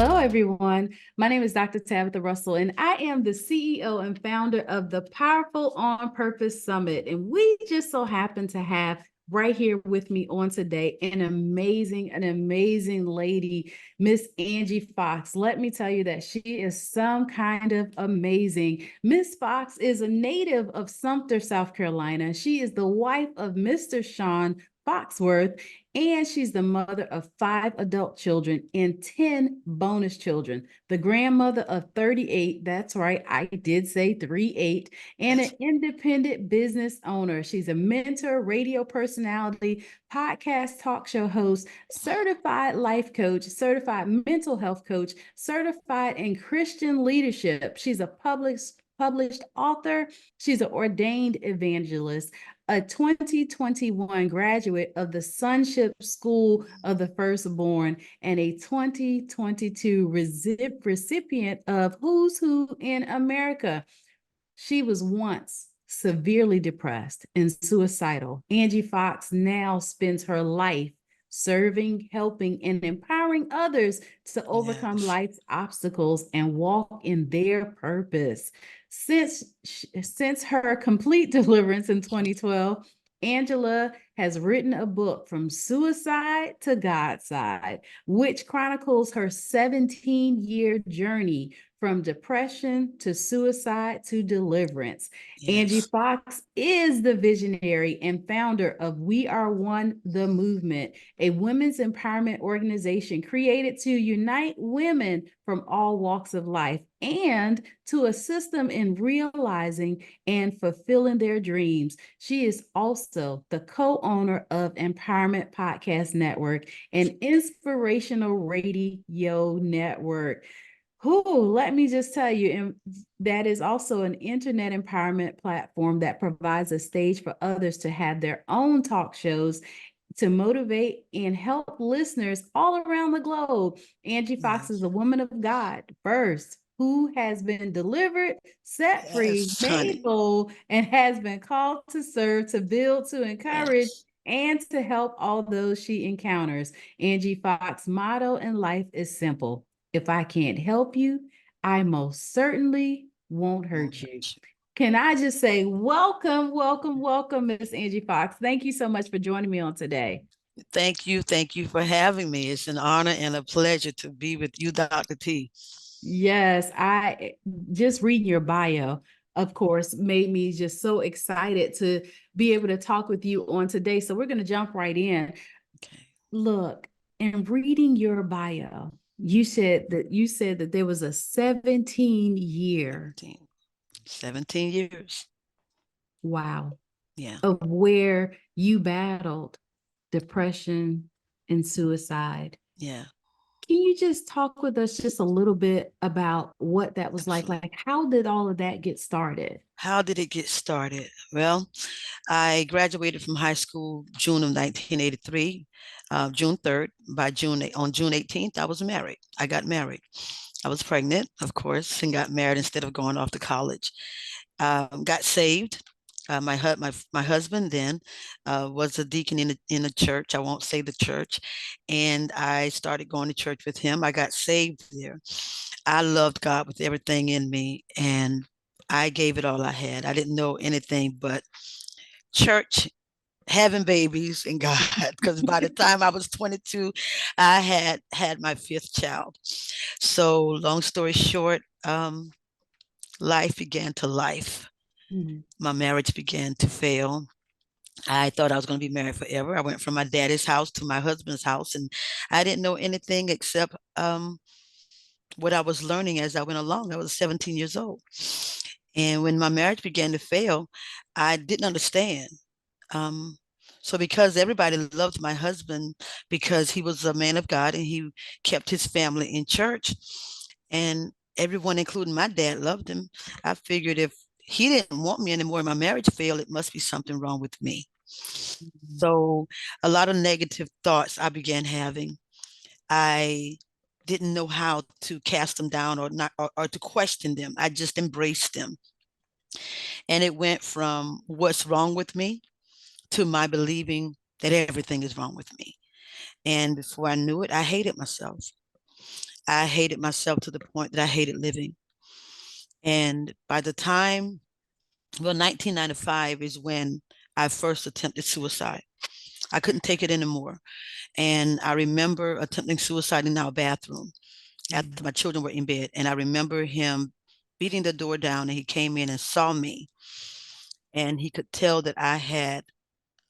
Hello, everyone. My name is Dr. Tabatha Russell, and I am the CEO and founder of the Powerful on Purpose Summit. And we just so happen to have right here with me on today an amazing lady, Miss Angie Fox. Let me tell you that she is some kind of amazing. Miss Fox is a native of Sumter, South Carolina. She is the wife of Mr. Sean Foxworth, and she's the mother of 5 adult children and 10 bonus children. The grandmother of 38, that's right, I did say 38, and an independent business owner. She's a mentor, radio personality, podcast talk show host, certified life coach, certified mental health coach, certified in Christian leadership. She's a published author. She's an ordained evangelist, a 2021 graduate of the Sonship School of the Firstborn, and a 2022 recipient of Who's Who in America. She was once severely depressed and suicidal. Angie Fox now spends her life serving, helping, and empowering others to overcome life's obstacles and walk in their purpose. Since her complete deliverance in 2012, Angela has written a book, From Suicide to God's Side, which chronicles her 17-year journey from depression to suicide to deliverance. Angie Fox is the visionary and founder of We Are One, the Movement, a women's empowerment organization created to unite women from all walks of life and to assist them in realizing and fulfilling their dreams. She is also the co-owner of Empowerment Podcast Network, an inspirational radio network. Let me just tell you, and that is also an internet empowerment platform that provides a stage for others to have their own talk shows to motivate and help listeners all around the globe. Angie Fox is a woman of God first, who has been delivered, set free, made whole, and has been called to serve, to build, to encourage, and to help all those she encounters. Angie Fox's motto in life is simple: if I can't help you, I most certainly won't hurt you. Can I just say, welcome, Miss Angie Fox. Thank you so much for joining me on today. Thank you. Thank you for having me. It's an honor and a pleasure to be with you, Dr. T. Yes, I just reading your bio, of course, made me just so excited to be able to talk with you on today. So we're going to jump right in. Okay. Look, in reading your bio, you said that there was a 17 years. Wow. Yeah. Of where you battled depression and suicide. Yeah. Can you just talk with us just a little bit about what that was like? Like, how did all of that get started? How did it get started? Well, I graduated from high school June of 1983, June 3rd. On June 18th, I was married. I got married. I was pregnant, of course, and got married instead of going off to college. Got saved. My husband then was a deacon in a church. I won't say the church, and I started going to church with him. I got saved there. I loved God with everything in me, and I gave it all I had. I didn't know anything but church, having babies, and God. Because by the time I was 22, I had my 5th child. So, long story short, life began to life. Mm-hmm. My marriage began to fail. I thought I was going to be married forever. I went from my daddy's house to my husband's house, and I didn't know anything except what I was learning as I went along. I was 17 years old. And when my marriage began to fail, I didn't understand. So because everybody loved my husband because he was a man of God and he kept his family in church, and everyone, including my dad, loved him, I figured if he didn't want me anymore and my marriage failed, it must be something wrong with me. Mm-hmm. So a lot of negative thoughts I began having. I didn't know how to cast them down or to question them. I just embraced them. And it went from what's wrong with me to my believing that everything is wrong with me. And before I knew it, I hated myself. I hated myself to the point that I hated living. And by the time, well, 1995 is when I first attempted suicide. I couldn't take it anymore. And I remember attempting suicide in our bathroom after my children were in bed. And I remember him beating the door down, and he came in and saw me. And he could tell that I had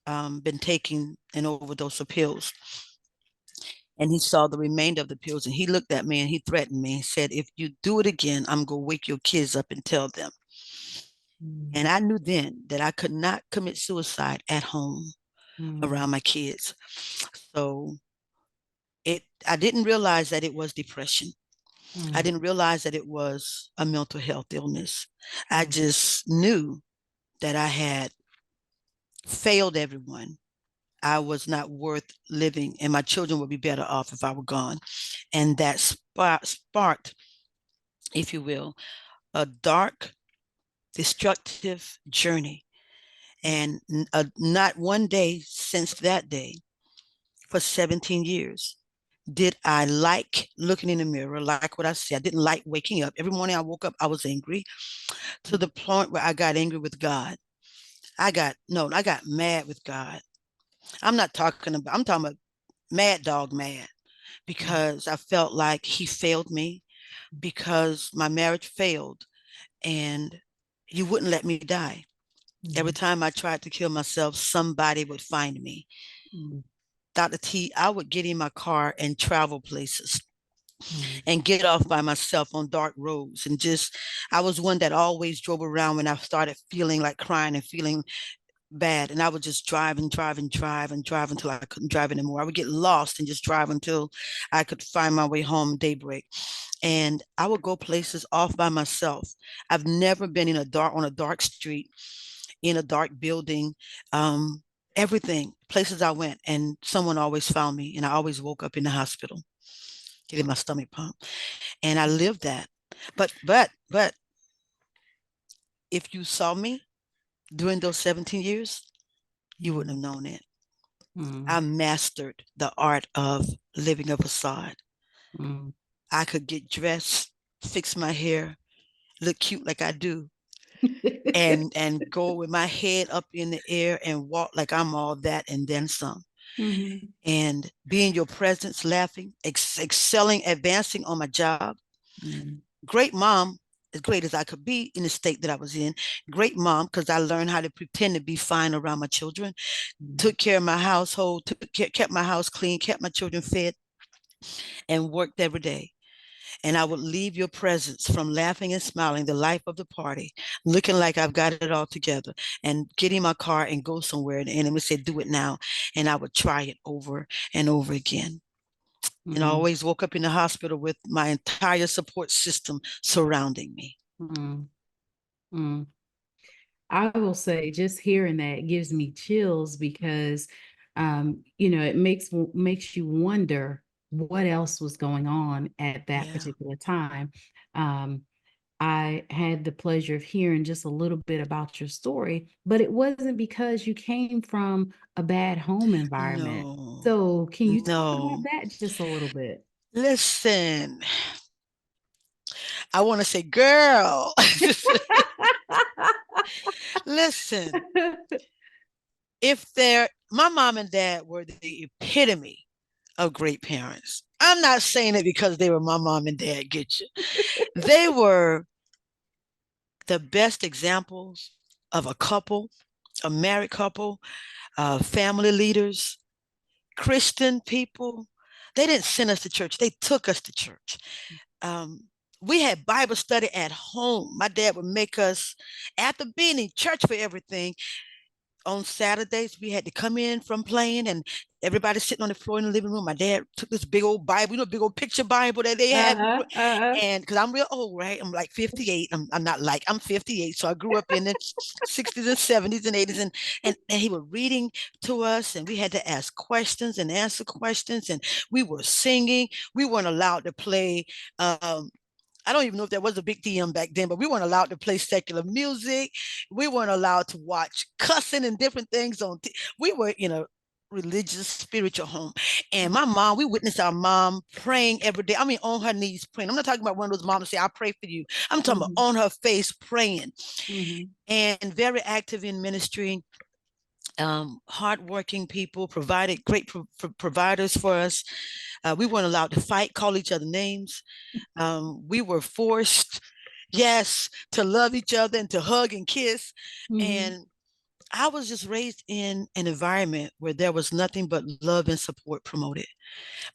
been taking an overdose of pills. And he saw the remainder of the pills, and he looked at me and he threatened me and said, if you do it again, I'm going to wake your kids up and tell them. And I knew then that I could not commit suicide at home around my kids. So I didn't realize that it was depression. I didn't realize that it was a mental health illness. I just knew that I had failed everyone. I was not worth living, and my children would be better off if I were gone. And that sparked, if you will, a dark, destructive journey. And not one day since that day, for 17 years, did I like looking in the mirror, like what I said. I didn't like waking up. Every morning I woke up, I was angry, to the point where I got angry with God. I got mad with God. I'm talking about mad dog mad, because I felt like he failed me, because my marriage failed, and you wouldn't let me die. Every time I tried to kill myself, somebody would find me. Dr. T, I would get in my car and travel places and get off by myself on dark roads. And I was one that always drove around when I started feeling like crying and feeling bad. And I would just drive and drive and drive and drive until I couldn't drive anymore. I would get lost and just drive until I could find my way home daybreak. And I would go places off by myself. I've never been on a dark street, in a dark building. Everything, places I went, and someone always found me, and I always woke up in the hospital getting my stomach pumped. And I lived that. But if you saw me during those 17 years, you wouldn't have known it. I mastered the art of living a facade. I could get dressed, fix my hair, look cute like I do, and go with my head up in the air and walk like I'm all that and then some. And be in your presence, laughing, excelling, advancing on my job. Great mom, as great as I could be in the state that I was in. Great mom, because I learned how to pretend to be fine around my children. Took care of my household, kept my house clean, kept my children fed, and worked every day. And I would leave your presence from laughing and smiling, the life of the party, looking like I've got it all together, and get in my car and go somewhere. And the enemy said, do it now. And I would try it over and over again. And I always woke up in the hospital with my entire support system surrounding me. I will say, just hearing that gives me chills, because it makes you wonder what else was going on at that particular time. I had the pleasure of hearing just a little bit about your story, but it wasn't because you came from a bad home environment. No, So can you talk about no. that just a little bit? Listen, I want to say, girl, listen, my mom and dad were the epitome of great parents. I'm not saying it because they were my mom and dad, get you. They were the best examples of a married couple, family leaders, Christian people. They didn't send us to church, they took us to church. We had Bible study at home. My dad would make us, after being in church for everything, on Saturdays, we had to come in from playing, and everybody sitting on the floor in the living room. My dad took this big old Bible, big old picture Bible that they had. And because I'm real old, right? I'm like 58. I'm 58. So I grew up in the 60s and 70s and 80s. And he was reading to us, and we had to ask questions and answer questions. And we were singing. We weren't allowed to play I don't even know if there was a big DM back then, but we weren't allowed to play secular music. We weren't allowed to watch cussing and different things on. We were in a religious, spiritual home. And my mom, we witnessed our mom praying every day. I mean, on her knees praying. I'm not talking about one of those moms that say, I pray for you. I'm talking about Mhm. on her face praying, Mhm. and very active in ministry. Hardworking people, provided great providers for us. We weren't allowed to fight, call each other names. We were forced, yes, to love each other and to hug and kiss. Mhm. And I was just raised in an environment where there was nothing but love and support promoted.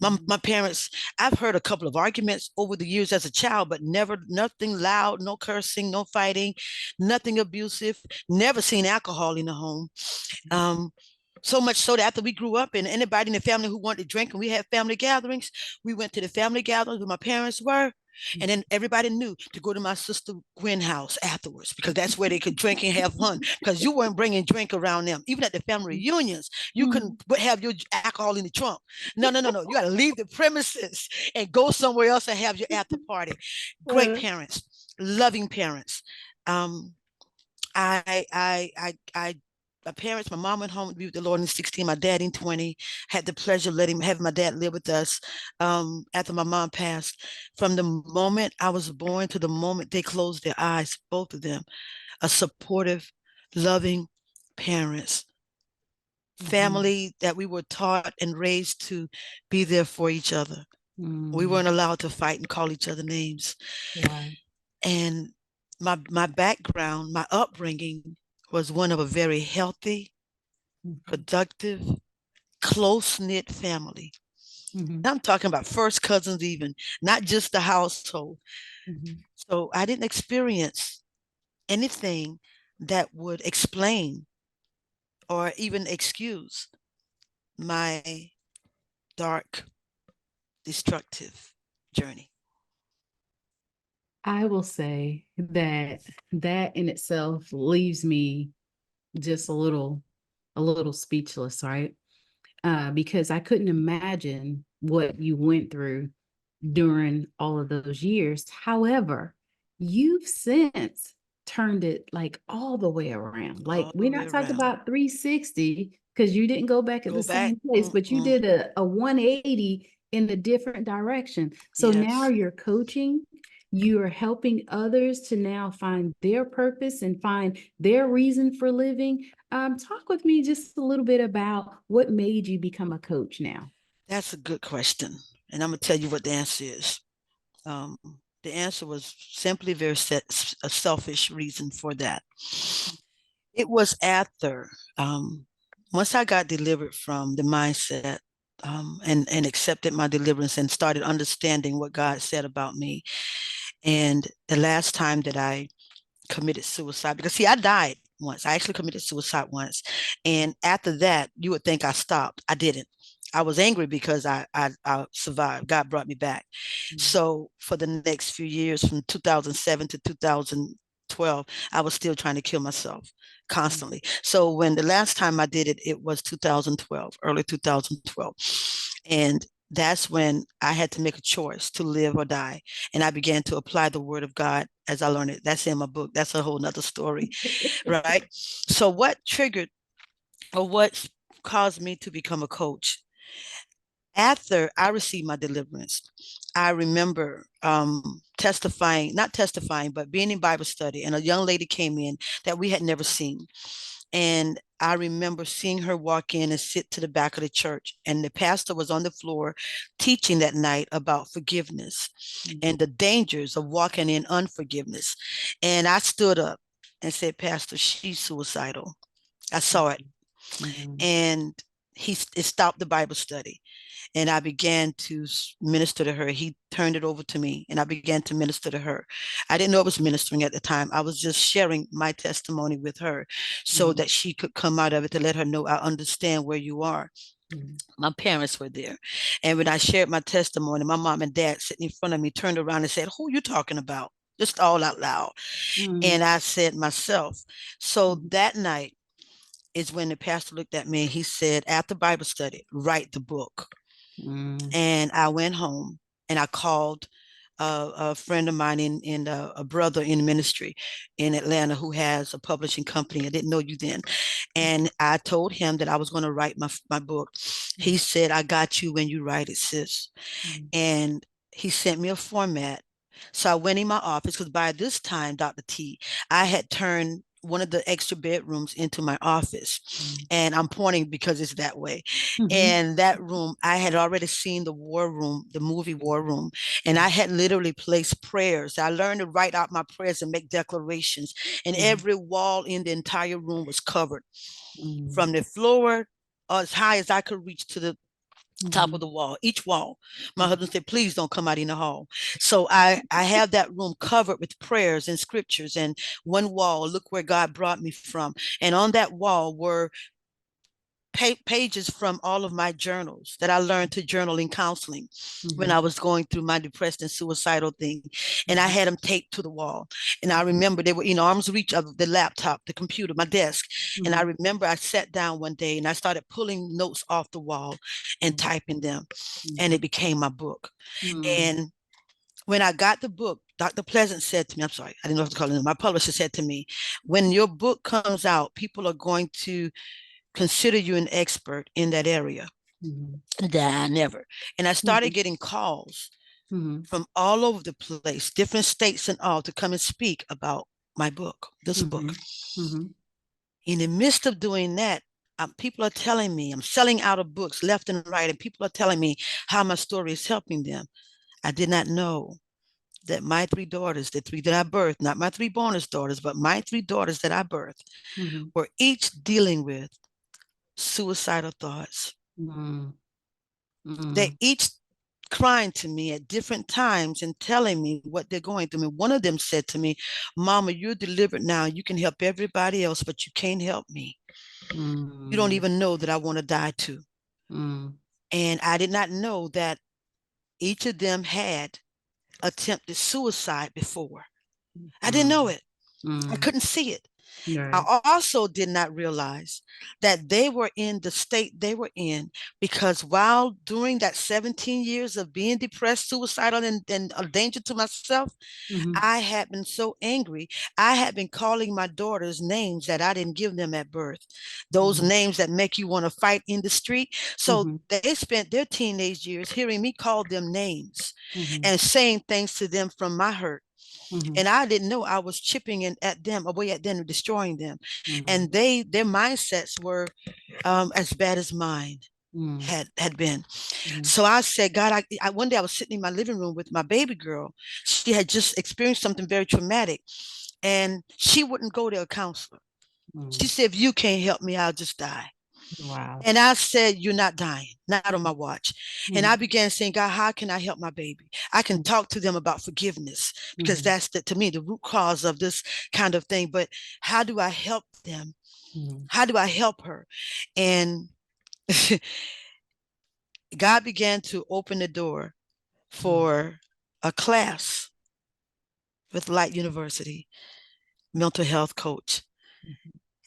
Mhm. My parents, I've heard a couple of arguments over the years as a child, but never, nothing loud, no cursing, no fighting, nothing abusive, never seen alcohol in the home. Um, so much so that after we grew up, and anybody in the family who wanted to drink and we had family gatherings, we went to the family gatherings where my parents were. And then everybody knew to go to my sister Gwen's house afterwards, because that's where they could drink and have fun, because you weren't bringing drink around them. Even at the family reunions, you couldn't Mhm. have your alcohol in the trunk. No, no, no, no. You got to leave the premises and go somewhere else and have your after party. Great Uh, parents, loving parents. Um, I my parents, my mom went home to be with the Lord in 16, my dad in 20. Had the pleasure of having my dad live with us after my mom passed. From the moment I was born to the moment they closed their eyes, both of them, a supportive, loving parents, mhm. family that we were taught and raised to be there for each other. We Mm. weren't allowed to fight and call each other names. Right. And my background, my upbringing was one of a very healthy, Mhm. productive, close-knit family. Mhm. I'm talking about first cousins, even, not just the household. Mhm. So I didn't experience anything that would explain or even excuse my dark, destructive journey. I will say that that in itself leaves me just a little speechless, right? Because I couldn't imagine what you went through during all of those years. However, you've since turned it like all the way around. Like All the we're way not talking around. about 360 because you didn't go back at the Go back. same place, but you Mm-mm. did a 180 in a different direction. So now Yes. you're coaching, you are helping others to now find their purpose and find their reason for living. Talk with me just a little bit about what made you become a coach now. That's a good question. And I'm going to tell you what the answer is. Um, the answer was simply a selfish reason for that. It was after, once I got delivered from the mindset, and accepted my deliverance and started understanding what God said about me. And the last time that I committed suicide, because see, I died once. I actually committed suicide once. And after that, you would think I stopped. I didn't. I was angry because I survived. God brought me back. Mhm. So for the next few years, from 2007 to 2012, I was still trying to kill myself constantly. So when the last time I did it, it was 2012, early 2012. And that's when I had to make a choice to live or die. And I began to apply the word of God as I learned it. That's in my book. That's a whole nother story, right? So what triggered, or what caused me to become a coach? After I received my deliverance, I remember testifying, not testifying, but being in Bible study, and a young lady came in that we had never seen. And I remember seeing her walk in and sit to the back of the church. And the pastor was on the floor teaching that night about forgiveness and the dangers of walking in unforgiveness. And I stood up and said, Pastor, she's suicidal. I saw it. Mhm. And it stopped the Bible study, and I began to minister to her. He turned it over to me, and I began to minister to her. I didn't know I was ministering at the time. I was just sharing my testimony with her so Mhm. that she could come out of it, to let her know I understand where you are. Mhm. My parents were there. And when I shared my testimony, my mom and dad sitting in front of me turned around and said, who are you talking about? Just all out loud. And Mhm. I said, myself. So Mhm. that night is when the pastor looked at me and he said, after Bible study, write the book. Mhm. And I went home and I called a friend of mine in a brother in ministry in Atlanta who has a publishing company. I didn't know you then. And I told him that I was going to write my book. He said, I got you when you write it, sis. And he sent me a format. So I went in my office because by this time, Dr. T, I had turned one of the extra bedrooms into my office. And I'm pointing because it's that way. And that room, I had already seen the War Room, the movie War Room, and I had literally placed prayers. I learned to write out my prayers and make declarations. And every wall in the entire room was covered from the floor as high as I could reach to the top of the wall, each wall. My husband said, please don't come out in the hall. So I have that room covered with prayers and scriptures. And one wall, look where God brought me from. And on that wall were pages from all of my journals that I learned to journal in counseling when I was going through my depressed and suicidal thing. And I had them taped to the wall. And I remember they were in arm's reach of the laptop, the computer, my desk. And I remember I sat down one day and I started pulling notes off the wall and typing them. And it became my book. And when I got the book, Dr. Pleasant said to me, I'm sorry, I didn't know what to call him. My publisher said to me, when your book comes out, people are going to consider you an expert in that area. Nah, never. And I started getting calls from all over the place, different states and all, to come and speak about my book, this book. In the midst of doing that, people are telling me I'm selling out of books left and right, and people are telling me how my story is helping them. I did not know that my three daughters, the three that I birthed, not my three bonus daughters, but my three daughters that I birthed, were each dealing with suicidal thoughts. They each crying to me at different times and telling me what they're going through. And one of them said to me, Mama, you're delivered now. You can help everybody else, but you can't help me. You don't even know that I want to die too. And I did not know that each of them had attempted suicide before. I didn't know it. I couldn't see it. I also did not realize that they were in the state they were in because while during that 17 years of being depressed, suicidal, and a danger to myself, I had been so angry. I had been calling my daughters names that I didn't give them at birth, those names that make you want to fight in the street. So they spent their teenage years hearing me call them names and saying things to them from my hurt. And I didn't know I was chipping in at them, away at them, and destroying them. And their mindsets were as bad as mine had been. So I said, God, one day I was sitting in my living room with my baby girl. She had just experienced something very traumatic, and she wouldn't go to a counselor. She said, if you can't help me, I'll just die. Wow. And I said, you're not dying, not on my watch. And I began saying, God, how can I help my baby? I can talk to them about forgiveness because that's to me, the root cause of this kind of thing. But how do I help them? How do I help her? And God began to open the door for a class with Light University, mental health coach.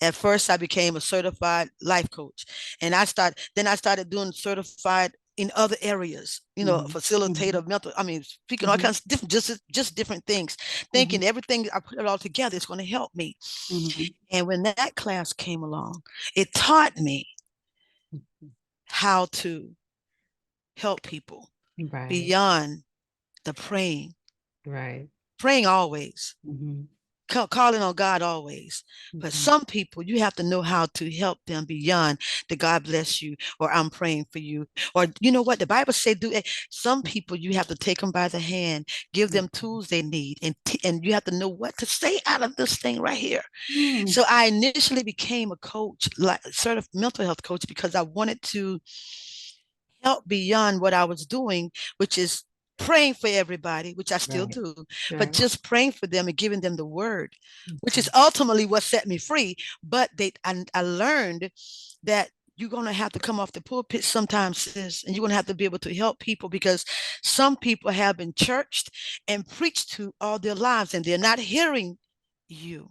At first, I became a certified life coach, and I started doing certified in other areas, facilitator, mental. I mean, speaking all kinds of different, just different things. Thinking everything I put it all together is going to help me. And when that class came along, it taught me how to help people beyond the praying. Praying always. Calling on God always. But some people, you have to know how to help them beyond the God bless you, or I'm praying for you, or you know what the Bible says, do it. Some people, you have to take them by the hand, give them tools they need, and you have to know what to say out of this thing right here. So I initially became a coach, like sort of mental health coach, because I wanted to help beyond what I was doing, which is praying for everybody, which I still do, but just praying for them and giving them the word, which is ultimately what set me free. But I learned that you're going to have to come off the pulpit sometimes, sis, and you're going to have to be able to help people, because some people have been churched and preached to all their lives, and they're not hearing you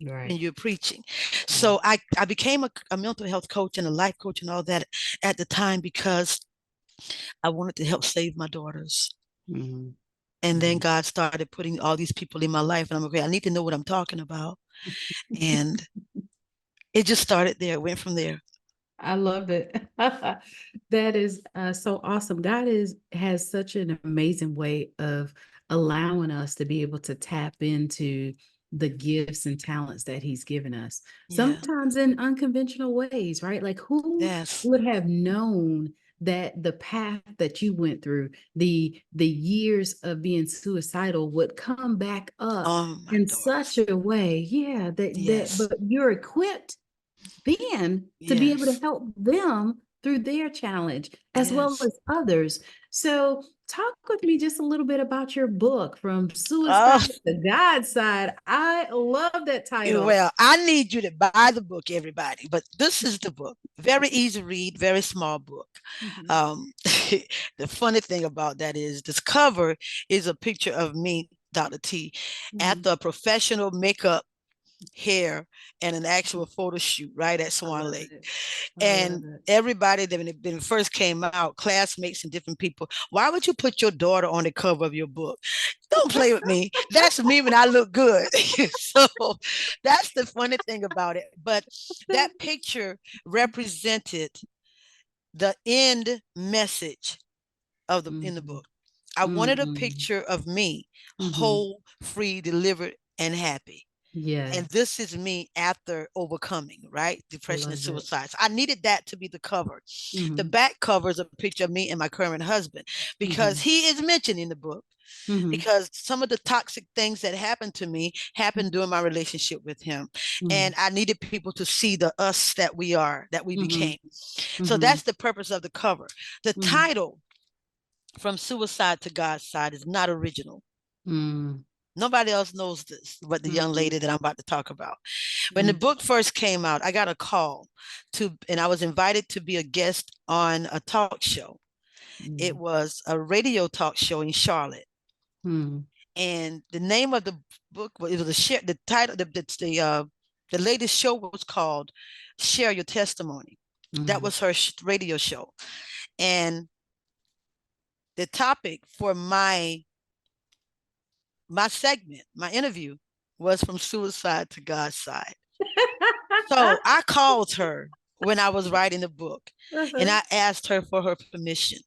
when you're preaching. So I became a mental health coach and a life coach and all that at the time, because I wanted to help save my daughters. And then Mhm. God started putting all these people in my life. And I'm okay, I need to know what I'm talking about. And it just started there, went from there. I love it. That is so awesome. God has such an amazing way of allowing us to be able to tap into the gifts and talents that He's given us. Yeah. Sometimes in unconventional ways, right? Like who Yes. would have known that the path that you went through, the years of being suicidal would come back up Oh, my in such daughters. a way, yeah, that Yes. but you're equipped then to be able to Yes. help them through their challenge as well Yes. as others. So, talk with me just a little bit about your book, From Suicide Oh, to God's Side. I love that title. well, I need you to buy the book, everybody. But this is the book. Very easy read, very small book. Mhm, Um, the funny thing about that is this cover is a picture of me, Dr. T, at mhm. the professional makeup, hair, and an actual photo shoot right at I Swan love Lake. it. I love And it. everybody that when it first came out, classmates and different people, why would you put your daughter on the cover of your book? Don't play with me. That's me when I look good. So that's the funny thing about it. But that picture represented the end message of the in the Mhm, book. I wanted a mhm, picture of me mhm. whole, free, delivered, and happy. Yeah, And this is me after overcoming, right? I Depression and love it. suicide. So I needed that to be the cover. The Mhm, back cover is a picture of me and my current husband because mhm, he is mentioned in the book mhm, because some of the toxic things that happened to me happened during my relationship with him. mhm, And I needed people to see the us that we are, that we mhm, became. So mhm, that's the purpose of the cover. The mhm, title, From Suicide to God's Side, is not original. mhm, Nobody else knows this, but the young mhm, lady that I'm about to talk about. When the mhm, book first came out, I got a call and I was invited to be a guest on a talk show. It mhm, was a radio talk show in Charlotte. mhm, And the name of the book was, it was the title, the latest show was called Share Your Testimony. That mhm. was her radio show. And the topic for my segment, my interview, was From Suicide to God's Side. So I called her when I was writing the book and Uh-huh. I asked her for her permission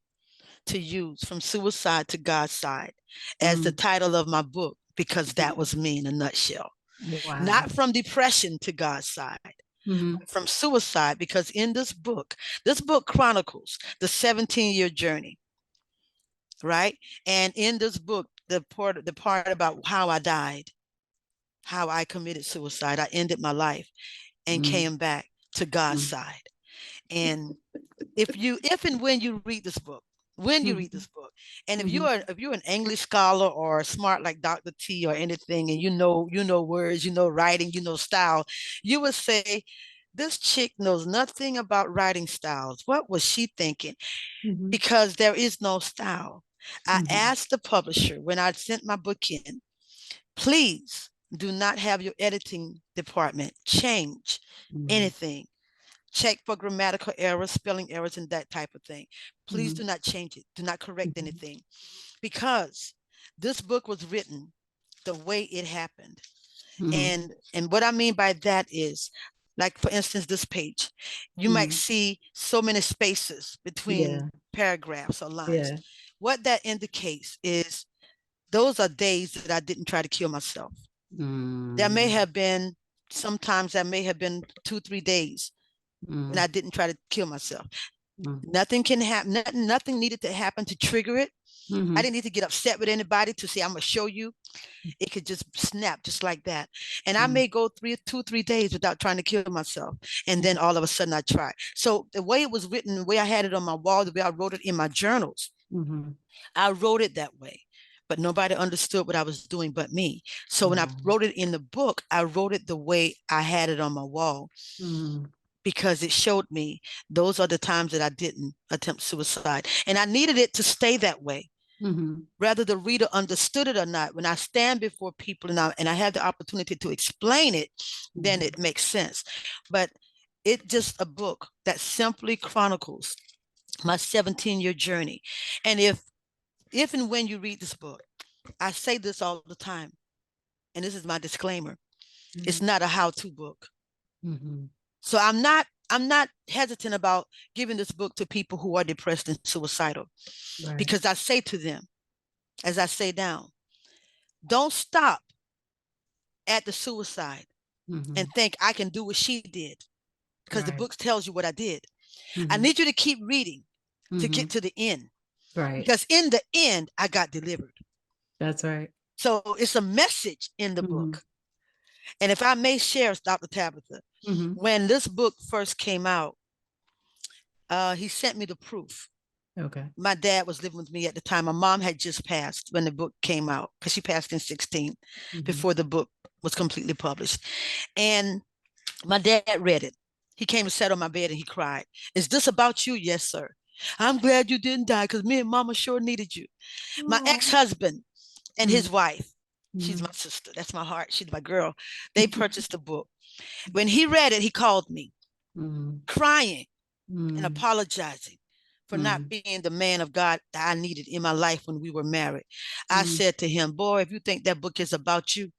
to use From Suicide to God's Side as the Mm, title of my book because that was me in a nutshell. wow. Not from depression to God's side, Mhm, from suicide, because in this book chronicles the 17-year journey, right? And in this book, the part about how I died, how I committed suicide, I ended my life and mm, came back to God's mm, side. And if and when you read this book, when you read mhm, this book, and mhm, if you're an English scholar or smart like Dr. T or anything, and you know words, you know writing, you know style, you would say, this chick knows nothing about writing styles. What was she thinking? mhm, Because there is no style. I mhm, asked the publisher when I sent my book in, please do not have your editing department change mhm, anything, check for grammatical errors, spelling errors, and that type of thing. Please mhm, do not change it. Do not correct mhm, anything because this book was written the way it happened. mhm. And what I mean by that is, like for instance, this page, you might Mhm. see so many spaces between Yeah, paragraphs or lines. yeah. What that indicates is those are days that I didn't try to kill myself. There may Mm, have been sometimes that may have been 2-3 days when mm, I didn't try to kill myself. mm, Nothing can happen. Nothing needed to happen to trigger it. I mhm, didn't need to get upset with anybody to say, I'm going to show you. It could just snap just like that. And I mm, may go 2-3 days without trying to kill myself. And then all of a sudden I try. So the way it was written, the way I had it on my wall, the way I wrote it in my journals, mhm. I wrote it that way. But nobody understood what I was doing but me. So when I Wow. wrote it in the book, I wrote it the way I had it on my wall Mhm, because it showed me those are the times that I didn't attempt suicide. And I needed it to stay that way. mhm, Whether the reader understood it or not, when I stand before people and I have the opportunity to explain it, then mhm, it makes sense. But it's just a book that simply chronicles my 17-year journey. And if and when you read this book, I say this all the time, and this is my disclaimer. It's Mm-hmm. not a how-to book. Mm-hmm. So I'm not hesitant about giving this book to people who are depressed and suicidal, Right. because I say to them, as I say down, don't stop at the suicide Mm-hmm. and think I can do what she did, because the Right. book tells you what I did. I Mm-hmm. need you to keep reading to Mm-hmm. get to the end, Right. because in the end, I got delivered. That's right. So it's a message in the Mm-hmm. book. And if I may share, Dr. Tabatha, Mm-hmm. when this book first came out, he sent me the proof. Okay. My dad was living with me at the time. My mom had just passed when the book came out, because she passed in 16 Mm-hmm. before the book was completely published. And my dad read it. He came and sat on my bed and he cried. Is this about you? Yes, sir. I'm glad you didn't die, because me and mama sure needed you. My Oh. ex-husband and Mm-hmm. his wife, she's Mm-hmm. my sister. That's my heart. She's my girl. They purchased the book. When he read it, he called me Mm-hmm. crying and Mm-hmm. apologizing for not being the man of God that I needed in my life when we were married. I Mm-hmm. said to him, boy, if you think that book is about you,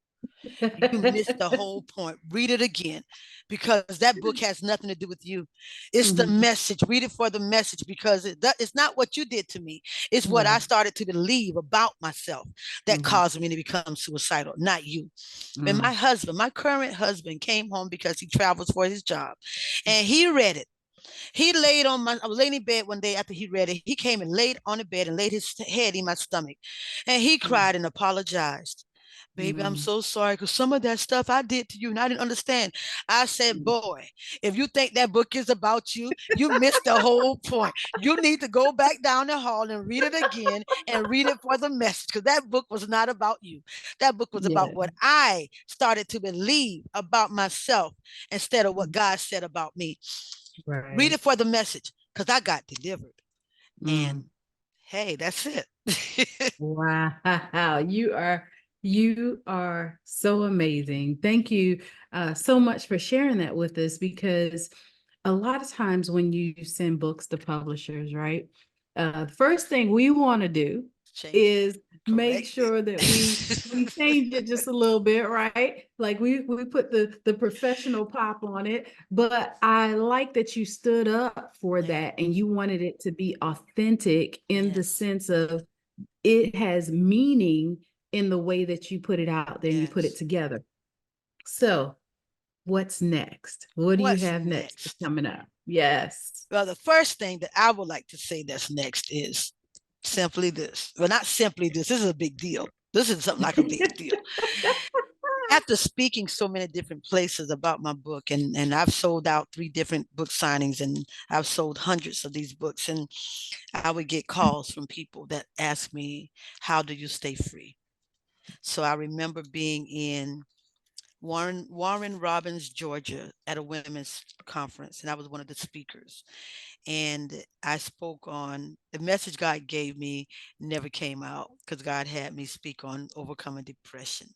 you missed the whole point. Read it again, because that book has nothing to do with you. It's the Mm-hmm. message. Read it for the message, because it's not what you did to me. It's what I Right. started to believe about myself that Mm-hmm. caused me to become suicidal, not you. When Mm-hmm. my husband, my current husband, came home because he travels for his job, and he read it, he laid on my, I was laying in bed one day after he read it. He came and laid on the bed and laid his head in my stomach. And he cried and apologized. Baby, I'm Mm-hmm. so sorry, because some of that stuff I did to you and I didn't understand. I said, boy, if you think that book is about you, you missed the whole point. You need to go back down the hall and read it again and read it for the message, because that book was not about you. That book was about Yeah. what I started to believe about myself instead of what God said about me. Read Right. it for the message, because I got delivered. Mm. And hey, that's it. Wow. You are so amazing. Thank you so much for sharing that with us, because a lot of times when you send books to publishers, right? The first thing we want to do Change it, is make correct it. sure that we change it just a little bit, right? Like we put the professional pop on it. But I like that you stood up for Yeah. that and you wanted it to be authentic in the Yes. sense of it has meaning in the way that you put it out there and you put it Yes. together. So, what's next? What do you What's have next next? coming up? Yes. Well, the first thing that I would like to say that's next is simply this. Well, not simply this. This is a big deal. This is something like a big deal. After speaking so many different places about my book, and I've sold out 3 different book signings, and I've sold hundreds of these books, and I would get calls from people that ask me, how do you stay free? So I remember being in Warren Robins, Georgia, at a women's conference, and I was one of the speakers. And I spoke on the message God gave me, never came out, because God had me speak on overcoming depression.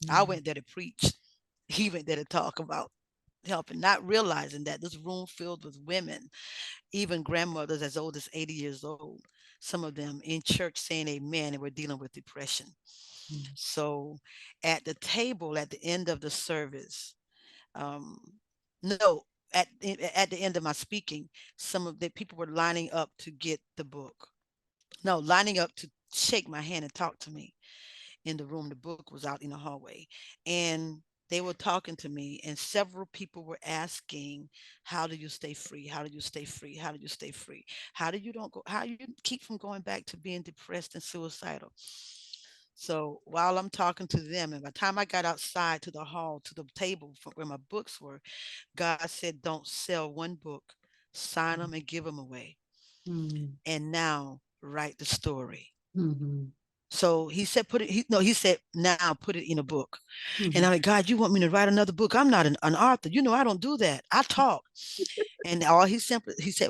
I Mm, went there to preach. He went there to talk about helping, not realizing that this room filled with women, even grandmothers as old as 80 years old, some of them in church saying amen, and were dealing with depression. mm, So at the table at the end of the service, um, no, at the end of my speaking, some of the people were lining up to get the book. No, lining up to shake my hand and talk to me in the room. The book was out in the hallway, and they were talking to me, and several people were asking, how do you stay free? How do you stay free? How do you stay free? How do you don't go, how you keep from going back to being depressed and suicidal? So while I'm talking to them, and by the time I got outside to the hall, to the table where my books were, God said, don't sell one book, sign them and give them away. mm, And now write the story. mhm, So he said, put it, he said, now put it in a book. And I'm mhm. like, God, you want me to write another book? I'm not an author. You know, I don't do that. I talk. And all he said,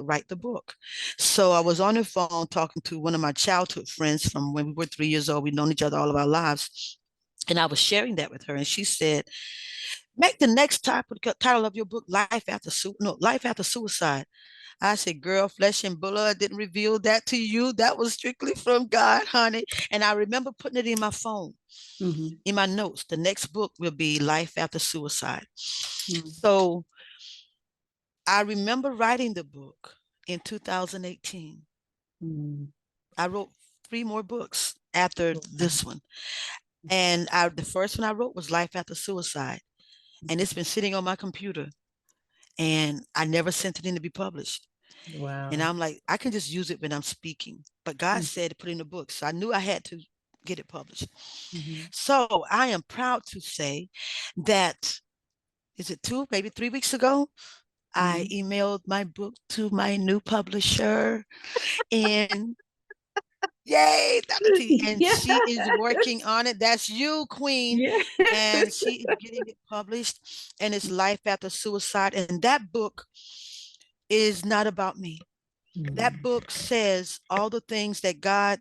write the book. So I was on the phone talking to one of my childhood friends from when we were 3 years old. We've known each other all of our lives. And I was sharing that with her. And she said, make the next title of your book Life After Suicide. I said, girl, flesh and blood didn't reveal that to you. That was strictly from God, honey. And I remember putting it in my phone, in my notes. The next book will be Life After Suicide. So I remember writing the book in 2018. I wrote 3 more books after this one. And the first one I wrote was Life After Suicide. And it's been sitting on my computer. And I never sent it in to be published. Wow. And I'm like, I can just use it when I'm speaking. But God said to put it in the book. So I knew I had to get it published. So I am proud to say that, is it 2, maybe 3 weeks ago, I emailed my book to my new publisher, and yay, Dr. T. And she is working on it. That's you, Queen. And she is getting it published, and it's Life After Suicide. And that book is not about me. That book says all the things that God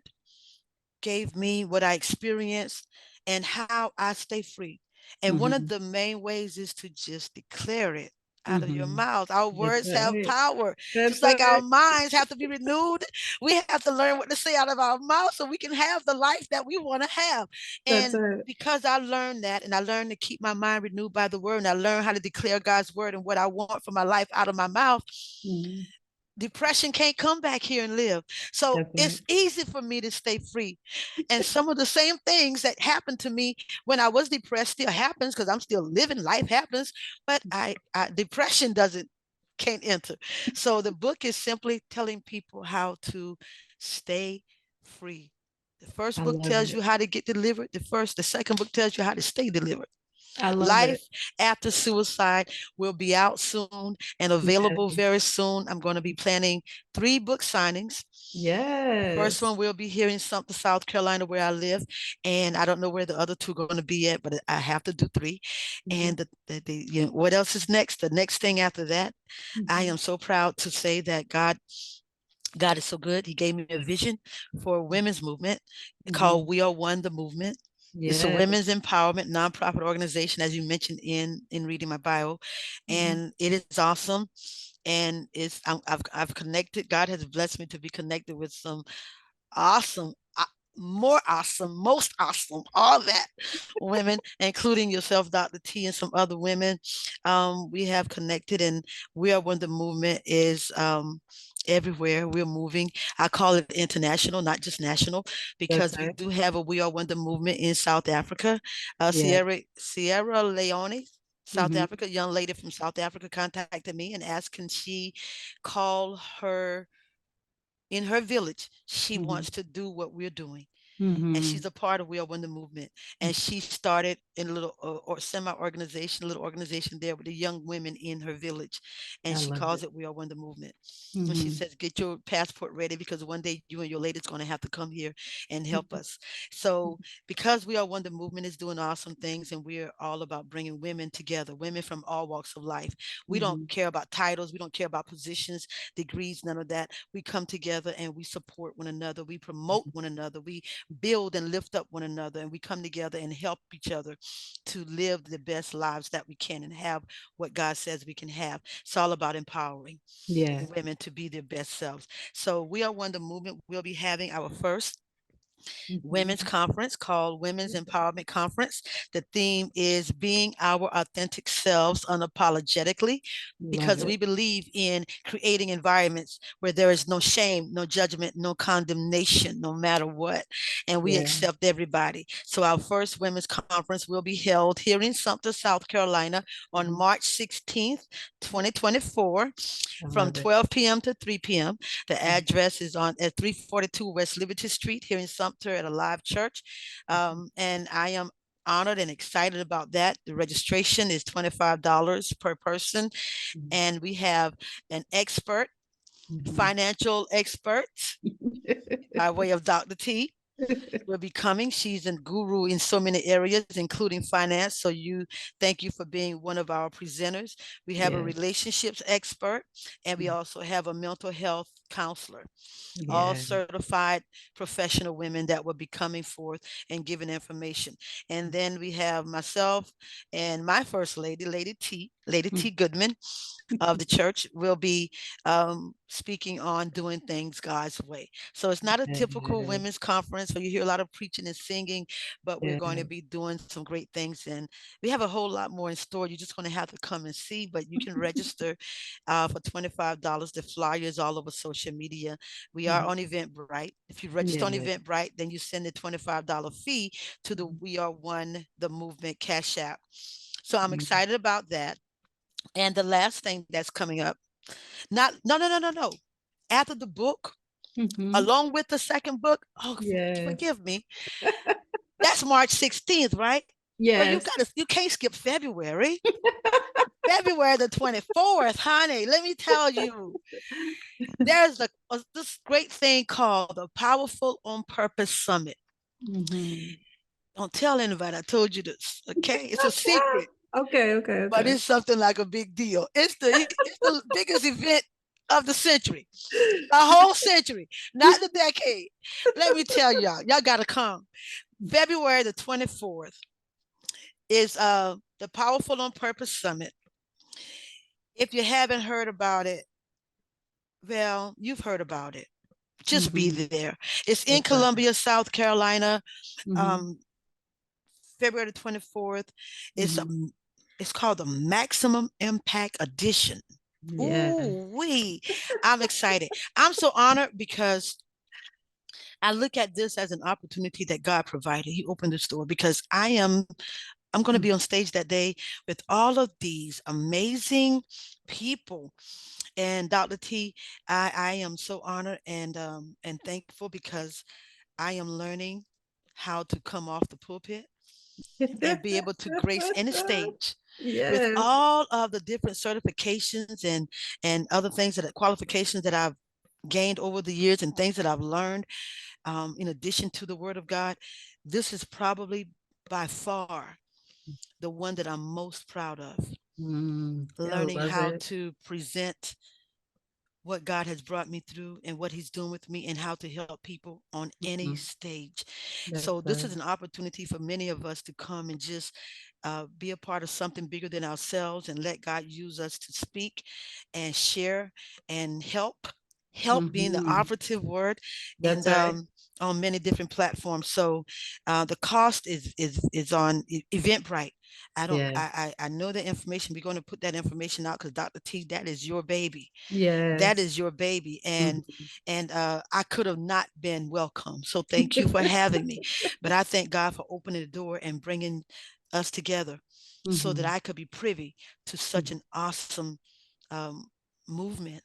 gave me, what I experienced, and how I stay free. And one of the main ways is to just declare it out of your mouth. Our words have power. Just like our minds have to be renewed, we have to learn what to say out of our mouth so we can have the life that we want to have. And because I learned that, and I learned to keep my mind renewed by the word, and I learned how to declare God's word and what I want for my life out of my mouth, depression can't come back here and live. So it's easy for me to stay free. And some of the same things that happened to me when I was depressed still happens, because I'm still living. Life happens, but depression can't enter. So the book is simply telling people how to stay free. The first book tells you how to get delivered. The second book tells you how to stay delivered. Life After Suicide will be out soon and available very soon. I'm going to be planning 3 book signings. First one will be here in Sumter, South Carolina, where I live, and I don't know where the other 2 are going to be at, but I have to do 3. And what else is next? The next thing after that, I am so proud to say that God is so good. He gave me a vision for a women's movement called We Are One, the Movement. It's a women's empowerment nonprofit organization, as you mentioned in reading my bio, and it is awesome. And I've connected. God has blessed me to be connected with some awesome, more awesome, most awesome, all that women, including yourself, Dr. T, and some other women. We have connected, and We Are One, the movement is everywhere. We're moving. I call it international, not just national, because we do have a We Are One, the movement in South Africa. Sierra Leone, South Africa, young lady from South Africa contacted me and asked, can she call her in her village? She wants to do what we're doing. And she's a part of We Are One, the movement. And she started in a little semi-organization, a little organization there with the young women in her village. And she calls it We Are One, the movement. And she says, get your passport ready, because one day you and your lady's going to have to come here and help us. So because We Are One, the movement is doing awesome things, and we're all about bringing women together, women from all walks of life. We don't care about titles. We don't care about positions, degrees, none of that. We come together and we support one another. We promote one another. We build and lift up one another, and we come together and help each other to live the best lives that we can and have what God says we can have. It's all about empowering women to be their best selves. So We Are One, the movement. We'll be having our first women's conference called Women's Empowerment Conference. The theme is being our authentic selves unapologetically, because we believe in creating environments where there is no shame, no judgment, no condemnation, no matter what. And we accept everybody. So our first women's conference will be held here in Sumter, South Carolina on March 16th, 2024, from 12 p.m. to 3 p.m. The address is at 342 West Liberty Street here in Sumter at Alive Church. And I am honored and excited about that. The registration is $25 per person. And we have an expert, financial expert by way of Dr. T, will be coming. She's a guru in so many areas, including finance. So thank you for being one of our presenters. We have a relationships expert, and we also have a mental health counselor, all Yeah. certified professional women that will be coming forth and giving information. And then we have myself and my first lady, Lady T Goodman of the church, will be speaking on doing things God's way. So it's not a typical Yeah. women's conference where you hear a lot of preaching and singing, but we're going Yeah. to be doing some great things. And we have a whole lot more in store. You're just going to have to come and see, but you can register for $25. The flyer is all over social media. We are Mhm. on Eventbrite. If you register on Yeah. Eventbrite, then you send the $25 fee to the We Are One, the movement Cash App. So I'm Mhm. excited about that. And the last thing that's coming up, not no no no no no. After the book, Mhm. along with the second book, oh Yes. forgive me, that's March 16th, right? Girl, Yes. you can't skip February. February the 24th, honey. Let me tell you, there's this great thing called the Powerful on Purpose Summit. Mhm. Don't tell anybody I told you this, okay? It's a secret, Okay, okay, but okay. it's something like a big deal. It's the biggest event of the century, a whole century, not the decade. Let me tell y'all gotta come. February the 24th is the Powerful on Purpose Summit. If you haven't heard about it, well, you've heard about it. Just be Mhm. there. It's in That's right. Columbia, South Carolina. Mhm. Um, February the 24th. It's a Mhm. it's called the Maximum Impact Edition. Yeah. Ooh, I'm excited. I'm so honored because I look at this as an opportunity that God provided. He opened this door because I'm going to be on stage that day with all of these amazing people. And Dr. T, I am so honored and thankful because I am learning how to come off the pulpit and be able to grace any stage with Yes. all of the different certifications and other things that qualifications that I've gained over the years and things that I've learned in addition to the Word of God. This is probably by far the one that I'm most proud of. I Learning love how it. to present what God has brought me through and what He's doing with me and how to help people on any Mhm. stage. That's So, this right. is an opportunity for many of us to come and just be a part of something bigger than ourselves and let God use us to speak and share and help. Help being the Mhm. operative word, That's and right. on many different platforms. So the cost is on Eventbrite. I don't. Yeah. I know the information. We're going to put that information out because Dr. T, that is your baby. That Yes. is your baby, Mhm. and I could have not been welcome. So thank you for having me. But I thank God for opening the door and bringing us together so that Mhm. I could be privy to such Mhm. an awesome um, movement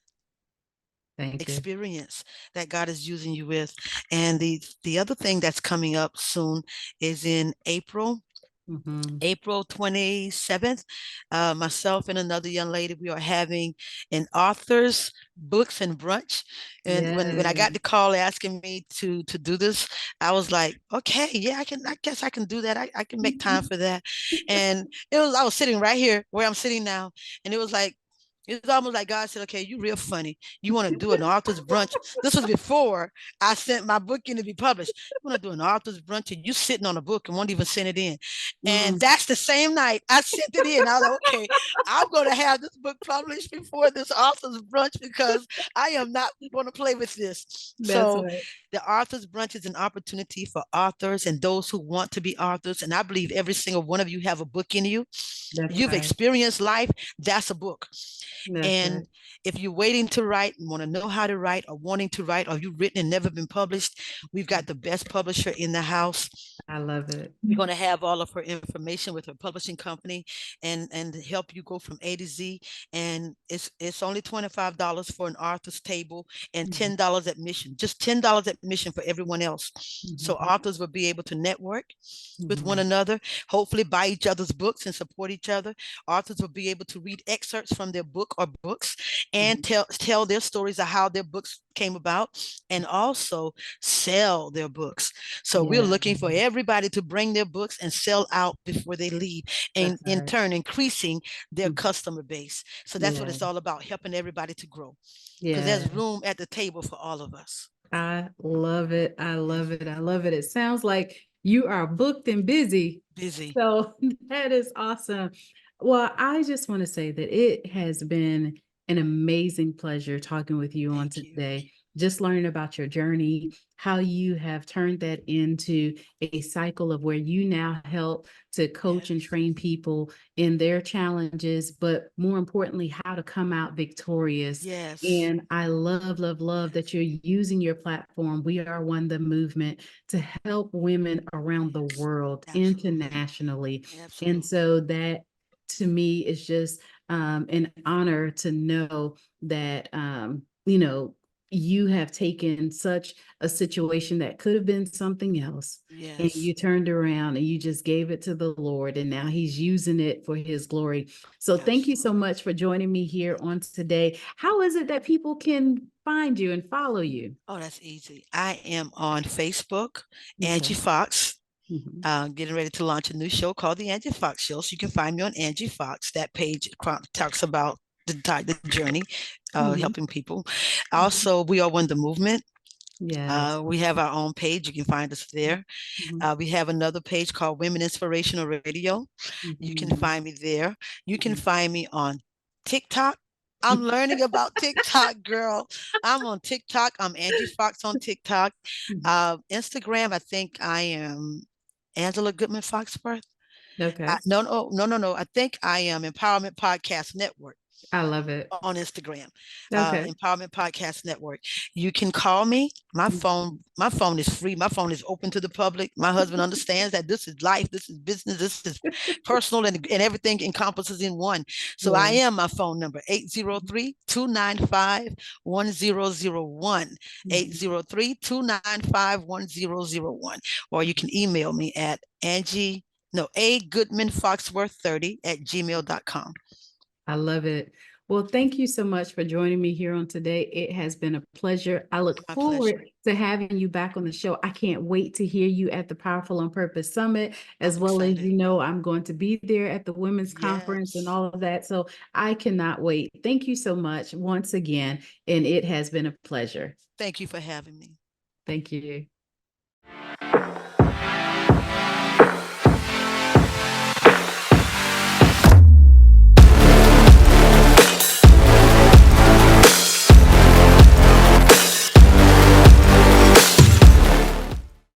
Thank you. experience that God is using you with. And the other thing that's coming up soon is in April. Mhm. April 27th, myself and another young lady, we are having an author's books and brunch. And when I got Yes. the call asking me to do this, I was like, okay, yeah, I guess I can do that. I can make time for that. And I was sitting right here where I'm sitting now. And it was like, it's almost like God said, okay, you real funny. You want to do an author's brunch. This was before I sent my book in to be published. You want to do an author's brunch and you sitting on a book and won't even send it in. And Mm. that's the same night I sent it in. I was like, okay, I'm going to have this book published before this author's brunch because I am not going to play with this. That's So right. the author's brunch is an opportunity for authors and those who want to be authors. And I believe every single one of you have a book in you. That's You've right. experienced life. That's a book. That's right. And if you're waiting to write and want to know how to write or wanting to write or you've written and never been published, we've got the best publisher in the house. I love it. We're going to have all of her information with her publishing company and help you go from A to Z. And it's only $25 for an author's table and Mhm. $10 admission, just $10 admission for everyone else. So Mhm. authors will be able to network with one Mhm. another, hopefully buy each other's books and support each other. Authors will be able to read excerpts from their book or books and Mhm. tell their stories of how their books came about and also sell their books. So we're Yeah. looking for every everybody to bring their books and sell out before they leave, and That's in right. turn increasing their Mhm. customer base. So that's what Yeah. it's all about, helping everybody to grow, because Yeah. there's room at the table for all of us. I love it. I Yes, love it. I love it. It sounds like you are booked and busy. busy. So that is awesome. Well, I just want to say that it has been an amazing pleasure talking with you on Thank you. today, just learning about your journey, how you have turned that into a cycle of where you now help to coach and Yes. train people in their challenges, but more importantly, how to come out victorious. Yes. And I love, love, love that you're using your platform. We Are One the movement to help women around the Yes. world Absolutely. internationally. And Absolutely. so that to me is just an honor to know that, you have taken such a situation that could have been something else, and Yes. you turned around and you just gave it to the Lord, and now He's using it for His glory. So thank you so Absolutely. much for joining me here on today. How is it that people can find you and follow you? Oh, that's easy. I am on Facebook, Angie Okay. Fox. Mhm. Getting ready to launch a new show called The Angie Fox Show. So you can find me on Angie Fox. That page talks about the journey, Mhm. helping people. Mhm. Also, We Are One the Movement. Yes. We have our own page. You can find us there. Mhm. We have another page called Women Inspirational Radio. You can Mhm. find me there. You can Mhm. find me on TikTok. I'm learning about TikTok, girl. I'm on TikTok. I'm Angie Fox on TikTok. Mhm. Instagram, I think I am Angela Goodman Foxworth. Okay. No, no, no, no, no. I think I am Empowerment Podcast Network I love it. on Instagram, Okay. Empowerment Podcast Network. You can call me. My phone is free. My phone is open to the public. My husband understands that this is life, this is business, this is personal, and everything encompasses in one. So I Yeah. am my phone number 803-295-1001, Mhm. 803-295-1001. Or you can email me at A Goodman Foxworth 30 at gmail.com. I love it. Well, thank you so much for joining me here on today. It has been a pleasure. I look My pleasure. forward to having you back on the show. I can't wait to hear you at the Powerful on Purpose Summit, I'm as well as excited. I'm going to be there at the Women's Conference and Yes. all of that. So I cannot wait. Thank you so much once again. And it has been a pleasure. Thank you for having me. Thank you.